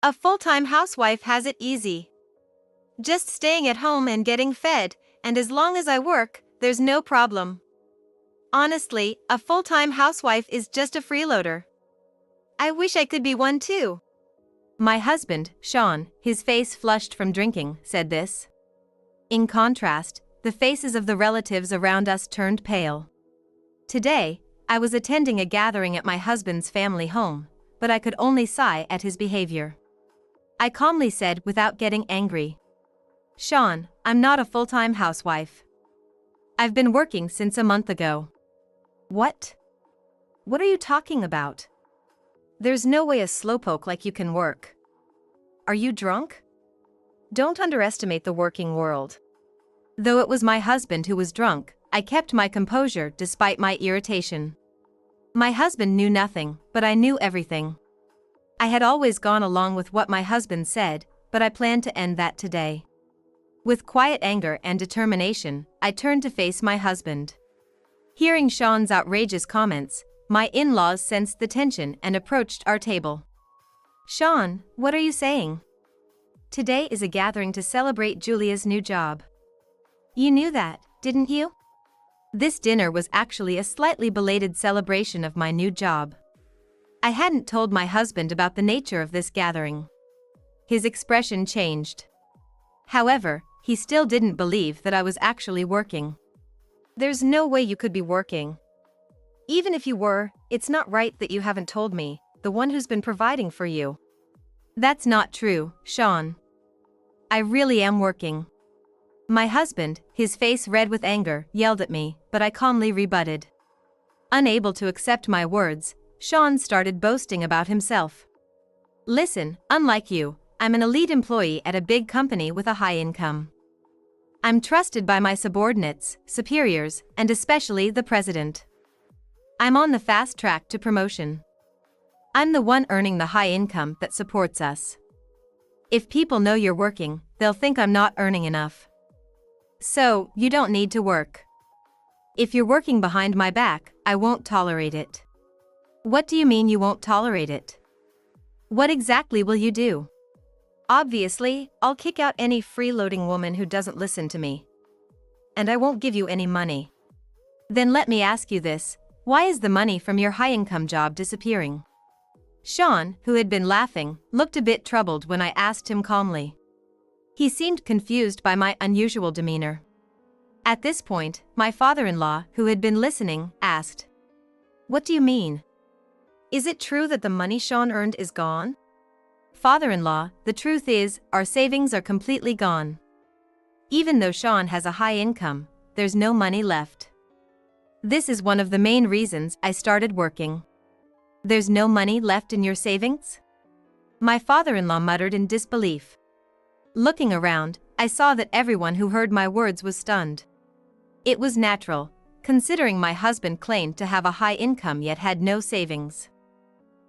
A full-time housewife has it easy. Just staying at home and getting fed, and as long as I work, there's no problem. Honestly, a full-time housewife is just a freeloader. I wish I could be one too. My husband, Sean, his face flushed from drinking, said this. In contrast, the faces of the relatives around us turned pale. Today, I was attending a gathering at my husband's family home, but I could only sigh at his behavior. I calmly said without getting angry, Sean, I'm not a full-time housewife. I've been working since a month ago. What? What are you talking about? There's no way a slowpoke like you can work. Are you drunk? Don't underestimate the working world. Though it was my husband who was drunk, I kept my composure despite my irritation. My husband knew nothing, but I knew everything. I had always gone along with what my husband said, but I planned to end that today. With quiet anger and determination, I turned to face my husband. Hearing Sean's outrageous comments, my in-laws sensed the tension and approached our table. Sean, what are you saying? Today is a gathering to celebrate Julia's new job. You knew that, didn't you? This dinner was actually a slightly belated celebration of my new job. I hadn't told my husband about the nature of this gathering. His expression changed. However, he still didn't believe that I was actually working. There's no way you could be working. Even if you were, it's not right that you haven't told me, the one who's been providing for you. That's not true, Sean. I really am working. My husband, his face red with anger, yelled at me, but I calmly rebutted. Unable to accept my words, Sean started boasting about himself. Listen, unlike you, I'm an elite employee at a big company with a high income. I'm trusted by my subordinates, superiors, and especially the president. I'm on the fast track to promotion. I'm the one earning the high income that supports us. If people know you're working, they'll think I'm not earning enough. So, you don't need to work. If you're working behind my back, I won't tolerate it. What do you mean you won't tolerate it? What exactly will you do? Obviously, I'll kick out any freeloading woman who doesn't listen to me. And I won't give you any money. Then let me ask you this, why is the money from your high-income job disappearing? Sean, who had been laughing, looked a bit troubled when I asked him calmly. He seemed confused by my unusual demeanor. At this point, my father-in-law, who had been listening, asked, What do you mean? Is it true that the money Sean earned is gone? Father-in-law, the truth is, our savings are completely gone. Even though Sean has a high income, there's no money left. This is one of the main reasons I started working. There's no money left in your savings? My father-in-law muttered in disbelief. Looking around, I saw that everyone who heard my words was stunned. It was natural, considering my husband claimed to have a high income yet had no savings.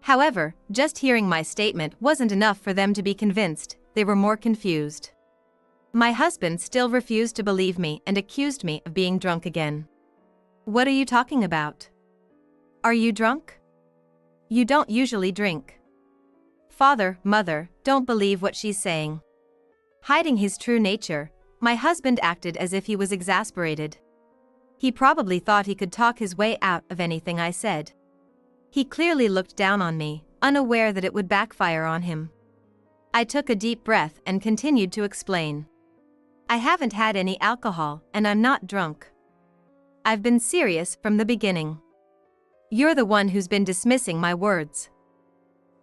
However, just hearing my statement wasn't enough for them to be convinced, they were more confused. My husband still refused to believe me and accused me of being drunk again. What are you talking about? Are you drunk? You don't usually drink. Father, mother, don't believe what she's saying. Hiding his true nature, my husband acted as if he was exasperated. He probably thought he could talk his way out of anything I said. He clearly looked down on me, unaware that it would backfire on him. I took a deep breath and continued to explain. I haven't had any alcohol, and I'm not drunk. I've been serious from the beginning. You're the one who's been dismissing my words.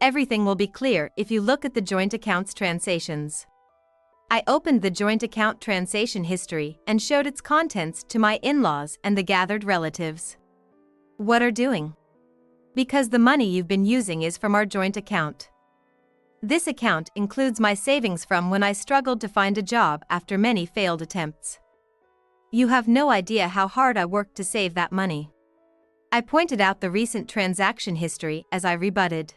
Everything will be clear if you look at the joint accounts transactions. I opened the joint account transaction history and showed its contents to my in-laws and the gathered relatives. What are doing? Because the money you've been using is from our joint account. This account includes my savings from when I struggled to find a job after many failed attempts. You have no idea how hard I worked to save that money. I pointed out the recent transaction history as I rebutted.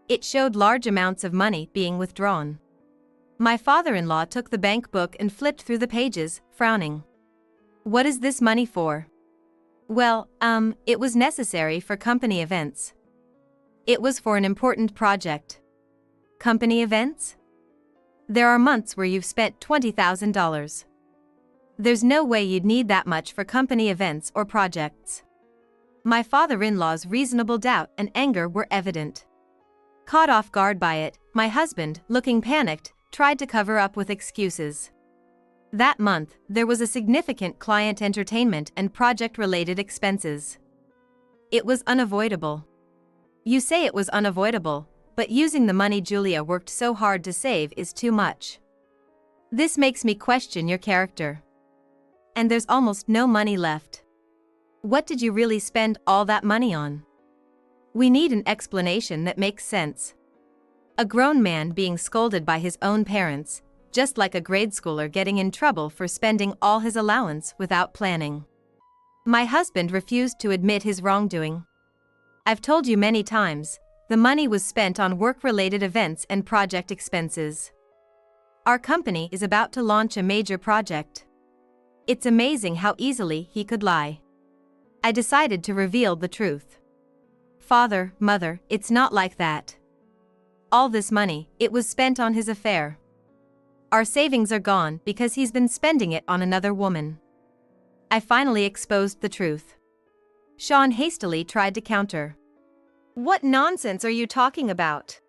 It showed large amounts of money being withdrawn. My father-in-law took the bank book and flipped through the pages, frowning. What is this money for? Well, it was necessary for company events. It was for an important project. Company events? There are months where you've spent $20,000. There's no way you'd need that much for company events or projects. My father-in-law's reasonable doubt and anger were evident. Caught off guard by it, my husband, looking panicked, tried to cover up with excuses. That month, there was a significant client entertainment and project-related expenses. It was unavoidable. You say it was unavoidable, but using the money Julia worked so hard to save is too much. This makes me question your character. And there's almost no money left. What did you really spend all that money on? We need an explanation that makes sense. A grown man being scolded by his own parents, just like a grade schooler getting in trouble for spending all his allowance without planning. My husband refused to admit his wrongdoing. I've told you many times, the money was spent on work-related events and project expenses. Our company is about to launch a major project. It's amazing how easily he could lie. I decided to reveal the truth. Father, mother, it's not like that. All this money, it was spent on his affair. Our savings are gone because he's been spending it on another woman. I finally exposed the truth. Sean hastily tried to counter. What nonsense are you talking about?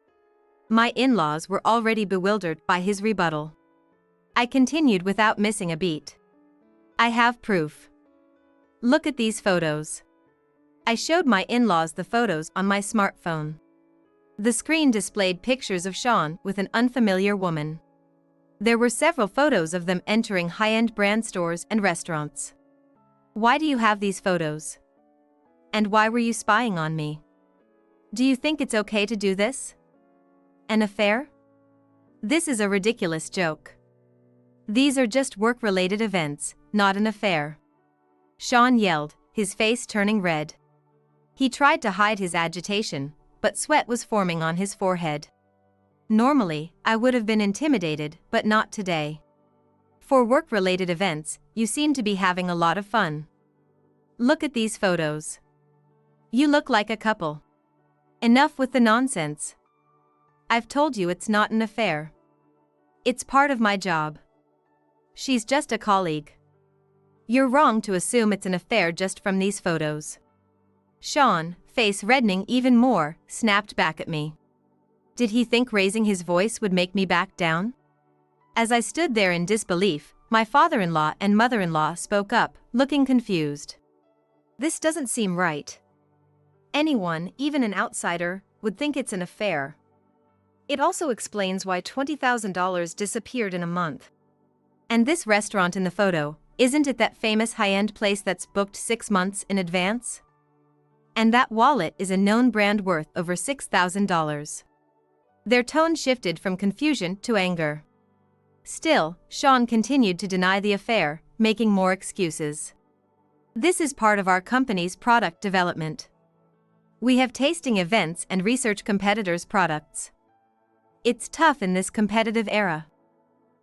My in-laws were already bewildered by his rebuttal. I continued without missing a beat. I have proof. Look at these photos. I showed my in-laws the photos on my smartphone. The screen displayed pictures of Sean with an unfamiliar woman. There were several photos of them entering high-end brand stores and restaurants. Why do you have these photos? And why were you spying on me? Do you think it's okay to do this? An affair? This is a ridiculous joke. These are just work-related events, not an affair. Sean yelled, his face turning red. He tried to hide his agitation, but sweat was forming on his forehead. Normally, I would have been intimidated, but not today. For work-related events, you seem to be having a lot of fun. Look at these photos. You look like a couple. Enough with the nonsense. I've told you it's not an affair. It's part of my job. She's just a colleague. You're wrong to assume it's an affair just from these photos. Sean, face reddening even more, snapped back at me. Did he think raising his voice would make me back down? As I stood there in disbelief, my father-in-law and mother-in-law spoke up, looking confused. This doesn't seem right. Anyone, even an outsider, would think it's an affair. It also explains why $20,000 disappeared in a month. And this restaurant in the photo, isn't it that famous high-end place that's booked 6 months in advance? And that wallet is a known brand worth over $6,000. Their tone shifted from confusion to anger. Still, Sean continued to deny the affair, making more excuses. This is part of our company's product development. We have tasting events and research competitors' products. It's tough in this competitive era.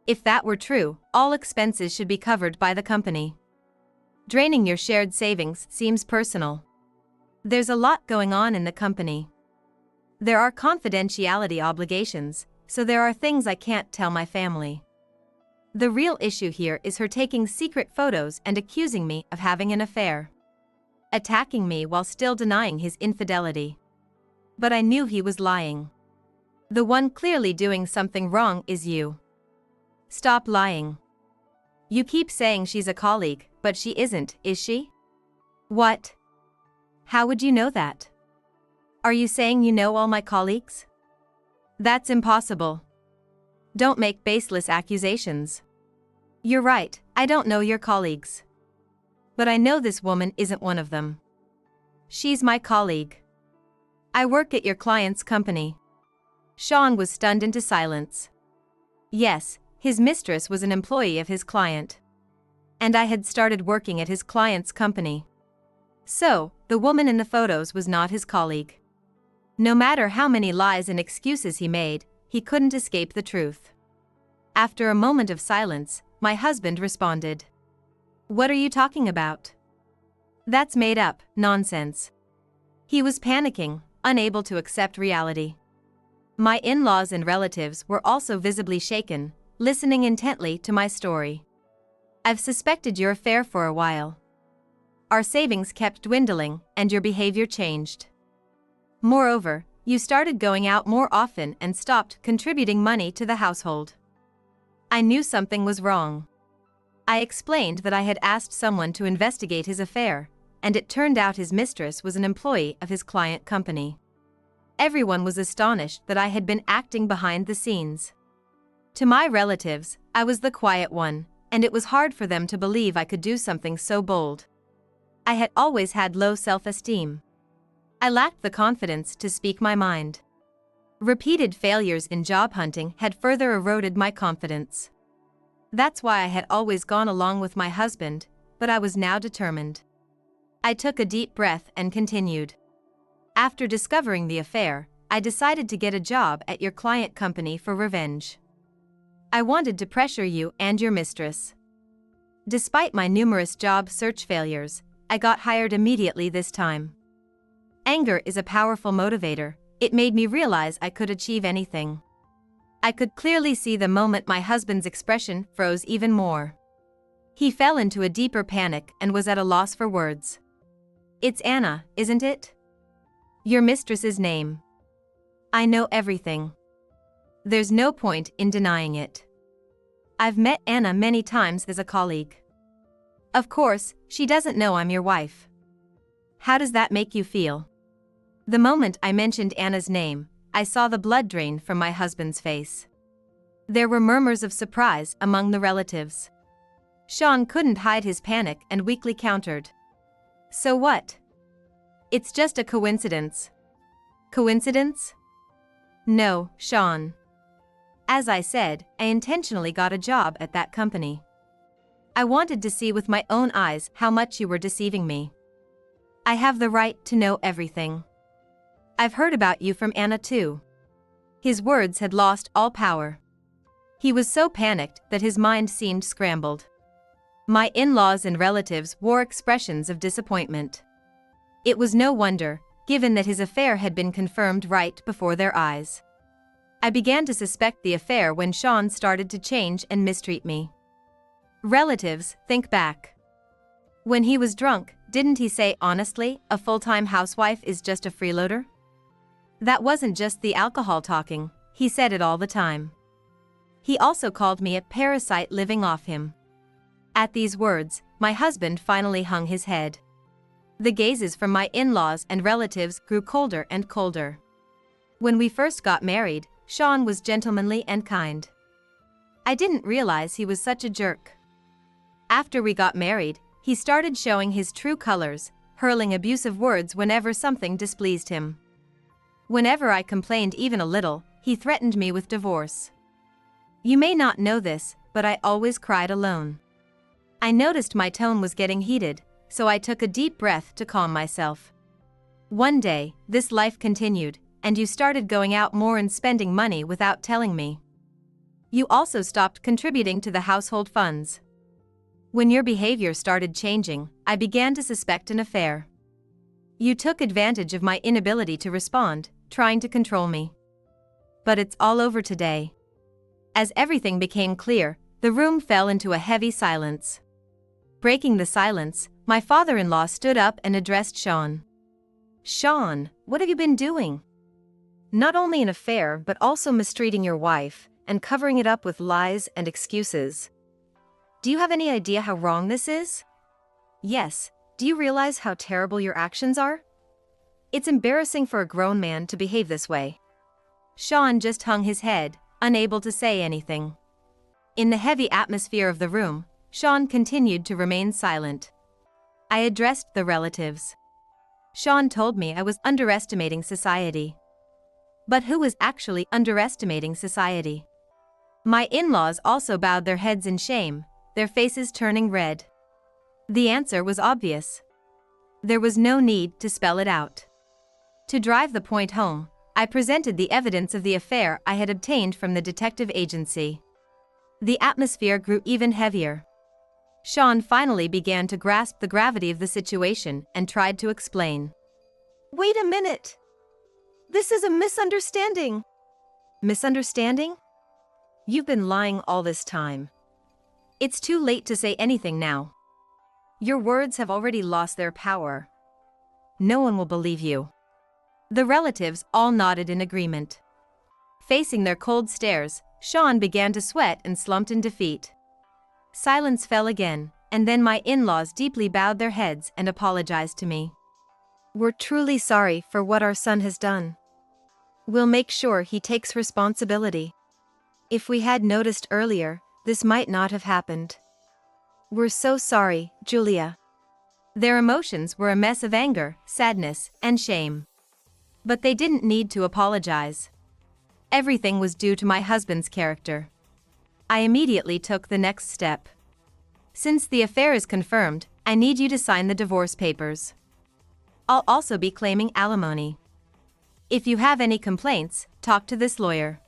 If that were true, all expenses should be covered by the company. Draining your shared savings seems personal. There's a lot going on in the company. There are confidentiality obligations, so there are things I can't tell my family. The real issue here is her taking secret photos and accusing me of having an affair. Attacking me while still denying his infidelity. But I knew he was lying. The one clearly doing something wrong is you. Stop lying. You keep saying she's a colleague, but she isn't, is she? What? How would you know that? Are you saying you know all my colleagues? That's impossible. Don't make baseless accusations. You're right, I don't know your colleagues. But I know this woman isn't one of them. She's my colleague. I work at your client's company. Sean was stunned into silence. Yes, his mistress was an employee of his client. And I had started working at his client's company. So, the woman in the photos was not his colleague. No matter how many lies and excuses he made, he couldn't escape the truth. After a moment of silence, my husband responded. What are you talking about? That's made up, nonsense. He was panicking, unable to accept reality. My in-laws and relatives were also visibly shaken, listening intently to my story. I've suspected your affair for a while. Our savings kept dwindling, and your behavior changed. Moreover, you started going out more often and stopped contributing money to the household. I knew something was wrong. I explained that I had asked someone to investigate his affair, and it turned out his mistress was an employee of his client company. Everyone was astonished that I had been acting behind the scenes. To my relatives, I was the quiet one, and it was hard for them to believe I could do something so bold. I had always had low self-esteem. I lacked the confidence to speak my mind. Repeated failures in job hunting had further eroded my confidence. That's why I had always gone along with my husband, but I was now determined. I took a deep breath and continued. After discovering the affair, I decided to get a job at your client company for revenge. I wanted to pressure you and your mistress. Despite my numerous job search failures, I got hired immediately this time. Anger is a powerful motivator. It made me realize I could achieve anything. I could clearly see the moment my husband's expression froze even more. He fell into a deeper panic and was at a loss for words. It's Anna, isn't it? Your mistress's name. I know everything. There's no point in denying it. I've met Anna many times as a colleague. Of course, she doesn't know I'm your wife. How does that make you feel? The moment I mentioned Anna's name, I saw the blood drain from my husband's face. There were murmurs of surprise among the relatives. Sean couldn't hide his panic and weakly countered. So what? It's just a coincidence. Coincidence? No, Sean. As I said, I intentionally got a job at that company. I wanted to see with my own eyes how much you were deceiving me. I have the right to know everything. I've heard about you from Anna too. His words had lost all power. He was so panicked that his mind seemed scrambled. My in-laws and relatives wore expressions of disappointment. It was no wonder, given that his affair had been confirmed right before their eyes. I began to suspect the affair when Sean started to change and mistreat me. Relatives, think back. When he was drunk, didn't he say honestly, a full-time housewife is just a freeloader? That wasn't just the alcohol talking, he said it all the time. He also called me a parasite living off him. At these words, my husband finally hung his head. The gazes from my in-laws and relatives grew colder and colder. When we first got married, Sean was gentlemanly and kind. I didn't realize he was such a jerk. After we got married, he started showing his true colors, hurling abusive words whenever something displeased him. Whenever I complained even a little, he threatened me with divorce. You may not know this, but I always cried alone. I noticed my tone was getting heated, so I took a deep breath to calm myself. One day, this life continued, and you started going out more and spending money without telling me. You also stopped contributing to the household funds. When your behavior started changing, I began to suspect an affair. You took advantage of my inability to respond, trying to control me. But it's all over today. As everything became clear, the room fell into a heavy silence. Breaking the silence, my father-in-law stood up and addressed Sean. Sean, what have you been doing? Not only an affair but also mistreating your wife, and covering it up with lies and excuses. Do you have any idea how wrong this is? Yes, do you realize how terrible your actions are? It's embarrassing for a grown man to behave this way. Sean just hung his head, unable to say anything. In the heavy atmosphere of the room, Sean continued to remain silent. I addressed the relatives. Sean told me I was underestimating society. But who was actually underestimating society? My in-laws also bowed their heads in shame, their faces turning red. The answer was obvious. There was no need to spell it out. To drive the point home, I presented the evidence of the affair I had obtained from the detective agency. The atmosphere grew even heavier. Sean finally began to grasp the gravity of the situation and tried to explain. Wait a minute. This is a misunderstanding. Misunderstanding? You've been lying all this time. It's too late to say anything now. Your words have already lost their power. No one will believe you. The relatives all nodded in agreement. Facing their cold stares, Sean began to sweat and slumped in defeat. Silence fell again, and then my in-laws deeply bowed their heads and apologized to me. We're truly sorry for what our son has done. We'll make sure he takes responsibility. If we had noticed earlier, this might not have happened. We're so sorry, Julia. Their emotions were a mess of anger, sadness, and shame. But they didn't need to apologize. Everything was due to my husband's character. I immediately took the next step. Since the affair is confirmed, I need you to sign the divorce papers. I'll also be claiming alimony. If you have any complaints, talk to this lawyer.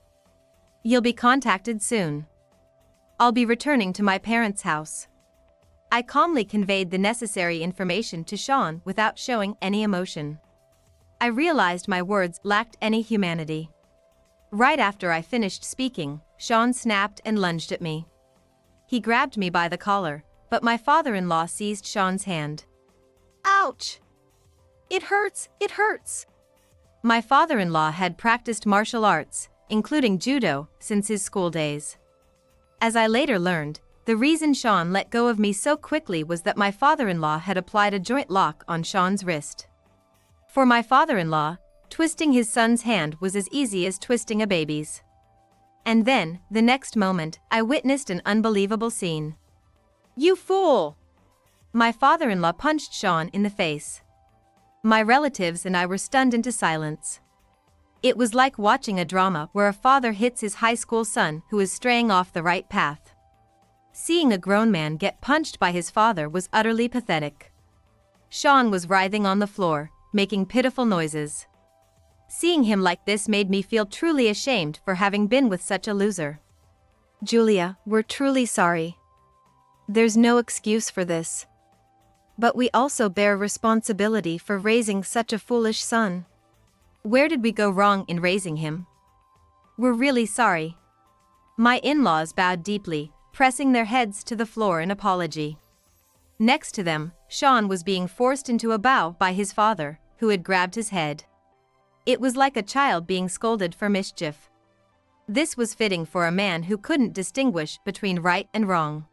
You'll be contacted soon. I'll be returning to my parents' house. I calmly conveyed the necessary information to Sean without showing any emotion. I realized my words lacked any humanity. Right after I finished speaking, Sean snapped and lunged at me. He grabbed me by the collar, but my father-in-law seized Sean's hand. Ouch! It hurts, it hurts! My father-in-law had practiced martial arts, including judo, since his school days. As I later learned, the reason Sean let go of me so quickly was that my father-in-law had applied a joint lock on Sean's wrist. For my father-in-law, twisting his son's hand was as easy as twisting a baby's. And then, the next moment, I witnessed an unbelievable scene. You fool! My father-in-law punched Sean in the face. My relatives and I were stunned into silence. It was like watching a drama where a father hits his high school son who is straying off the right path. Seeing a grown man get punched by his father was utterly pathetic. Sean was writhing on the floor, making pitiful noises. Seeing him like this made me feel truly ashamed for having been with such a loser. Julia, we're truly sorry. There's no excuse for this. But we also bear responsibility for raising such a foolish son. Where did we go wrong in raising him? We're really sorry. My in-laws bowed deeply, pressing their heads to the floor in apology. Next to them, Sean was being forced into a bow by his father, who had grabbed his head. It was like a child being scolded for mischief. This was fitting for a man who couldn't distinguish between right and wrong.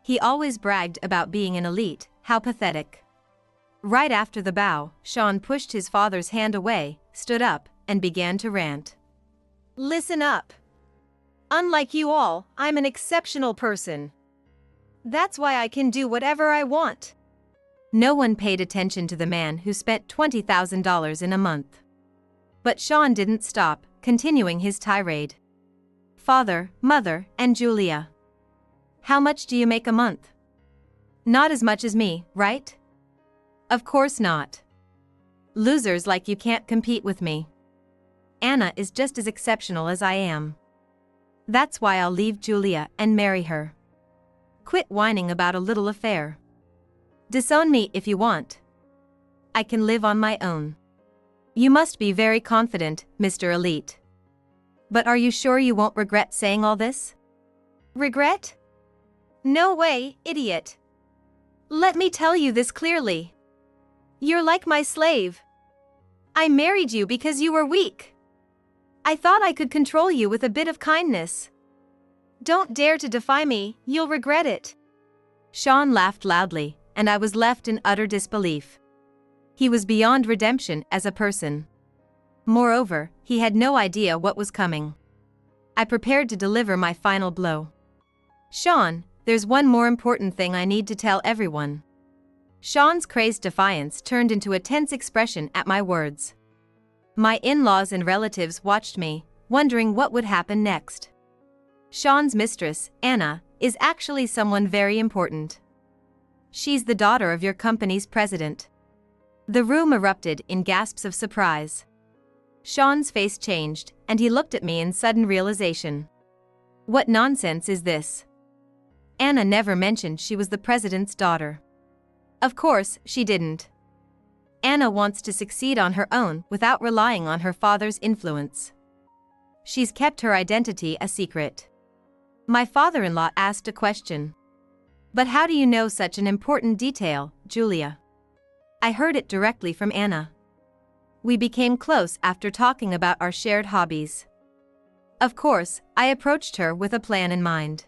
He always bragged about being an elite. How pathetic. Right after the bow, Sean pushed his father's hand away, stood up, and began to rant. Listen up. Unlike you all, I'm an exceptional person. That's why I can do whatever I want. No one paid attention to the man who spent $20,000 in a month. But Sean didn't stop, continuing his tirade. Father, mother, and Julia. How much do you make a month? Not as much as me, right? Of course not. Losers like you can't compete with me. Anna is just as exceptional as I am. That's why I'll leave Julia and marry her. Quit whining about a little affair. Disown me if you want. I can live on my own. You must be very confident, Mr. Elite. But are you sure you won't regret saying all this? Regret? No way, idiot. Let me tell you this clearly. You're like my slave. I married you because you were weak. I thought I could control you with a bit of kindness. Don't dare to defy me, you'll regret it. Sean laughed loudly, and I was left in utter disbelief. He was beyond redemption as a person. Moreover, he had no idea what was coming. I prepared to deliver my final blow. Sean, there's one more important thing I need to tell everyone. Sean's crazed defiance turned into a tense expression at my words. My in-laws and relatives watched me, wondering what would happen next. Sean's mistress, Anna, is actually someone very important. She's the daughter of your company's president. The room erupted in gasps of surprise. Sean's face changed, and he looked at me in sudden realization. What nonsense is this? Anna never mentioned she was the president's daughter. Of course, she didn't. Anna wants to succeed on her own without relying on her father's influence. she's kept her identity a secret. My father-in-law asked a question. But how do you know such an important detail, Julia? I heard it directly from Anna. We became close after talking about our shared hobbies. Of course, I approached her with a plan in mind.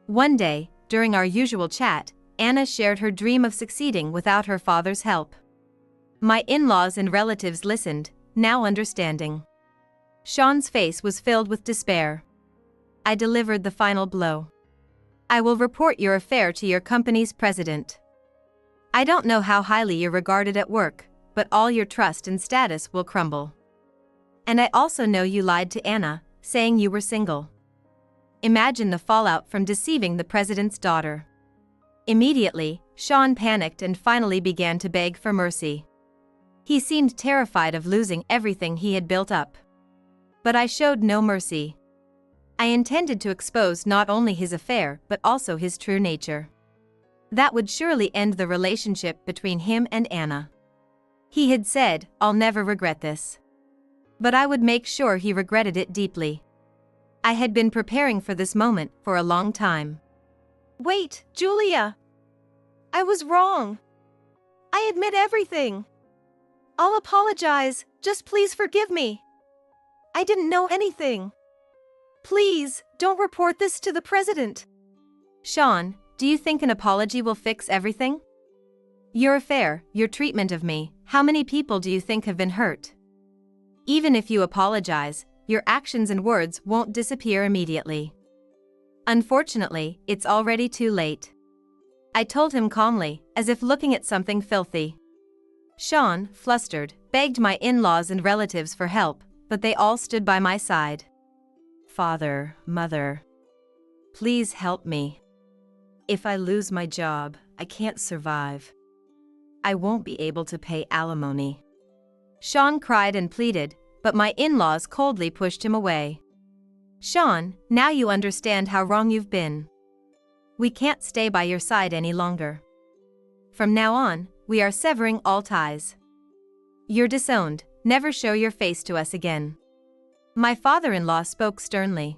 One day, during our usual chat, Anna shared her dream of succeeding without her father's help. My in-laws and relatives listened, now understanding. Sean's face was filled with despair. I delivered the final blow. I will report your affair to your company's president. I don't know how highly you're regarded at work, but all your trust and status will crumble. And I also know you lied to Anna, saying you were single. Imagine the fallout from deceiving the president's daughter. Immediately, Sean panicked and finally began to beg for mercy. He seemed terrified of losing everything he had built up. But I showed no mercy. I intended to expose not only his affair but also his true nature. That would surely end the relationship between him and Anna. He had said, "I'll never regret this." But I would make sure he regretted it deeply. I had been preparing for this moment for a long time. Wait, Julia. I was wrong. I admit everything. I'll apologize, just please forgive me. I didn't know anything. Please, don't report this to the president. Sean, do you think an apology will fix everything? Your affair, your treatment of me, how many people do you think have been hurt? Even if you apologize, your actions and words won't disappear immediately. Unfortunately, it's already too late. I told him calmly, as if looking at something filthy. Sean, flustered, begged my in-laws and relatives for help, but they all stood by my side. Father, mother, please help me. If I lose my job, I can't survive. I won't be able to pay alimony. Sean cried and pleaded, but my in-laws coldly pushed him away. Sean, now you understand how wrong you've been. We can't stay by your side any longer. From now on, we are severing all ties. You're disowned, never show your face to us again. My father-in-law spoke sternly.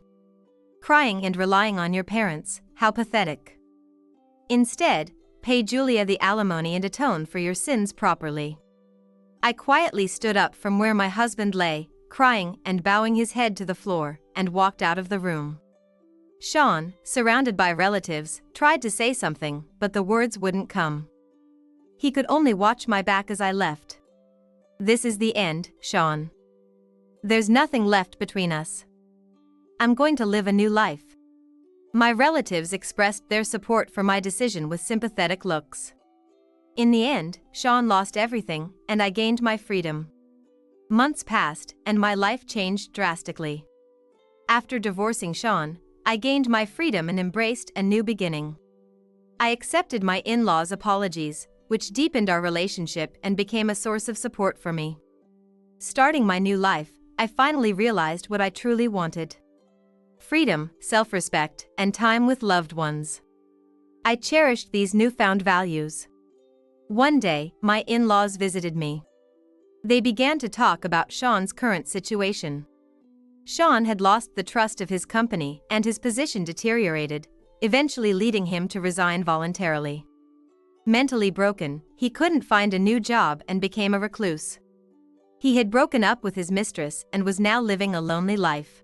Crying and relying on your parents, how pathetic. Instead, pay Julia the alimony and atone for your sins properly. I quietly stood up from where my husband lay, crying and bowing his head to the floor, and walked out of the room. Sean, surrounded by relatives, tried to say something, but the words wouldn't come. He could only watch my back as I left. This is the end, Sean. There's nothing left between us. I'm going to live a new life. My relatives expressed their support for my decision with sympathetic looks. In the end, Sean lost everything, and I gained my freedom. Months passed, and my life changed drastically. After divorcing Sean, I gained my freedom and embraced a new beginning. I accepted my in-laws' apologies, which deepened our relationship and became a source of support for me. Starting my new life, I finally realized what I truly wanted. Freedom, self-respect, and time with loved ones. I cherished these newfound values. One day, my in-laws visited me. They began to talk about Sean's current situation. Sean had lost the trust of his company and his position deteriorated, eventually leading him to resign voluntarily. Mentally broken, he couldn't find a new job and became a recluse. He had broken up with his mistress and was now living a lonely life.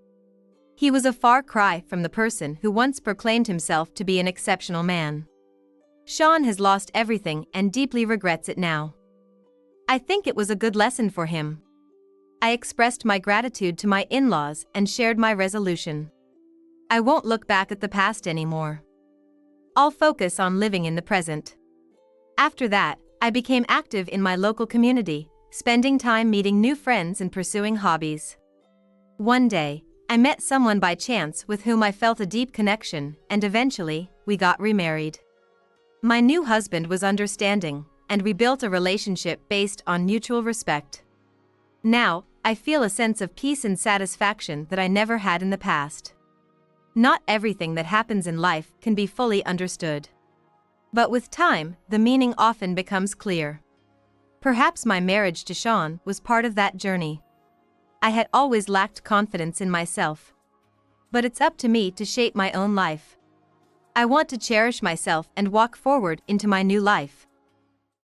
He was a far cry from the person who once proclaimed himself to be an exceptional man. Sean has lost everything and deeply regrets it now. I think it was a good lesson for him. I expressed my gratitude to my in-laws and shared my resolution. I won't look back at the past anymore. I'll focus on living in the present. After that, I became active in my local community, spending time meeting new friends and pursuing hobbies. One day, I met someone by chance with whom I felt a deep connection, and eventually, we got remarried. My new husband was understanding, and we built a relationship based on mutual respect. Now, I feel a sense of peace and satisfaction that I never had in the past. Not everything that happens in life can be fully understood. But with time, the meaning often becomes clear. Perhaps my marriage to Sean was part of that journey. I had always lacked confidence in myself. But it's up to me to shape my own life. I want to cherish myself and walk forward into my new life.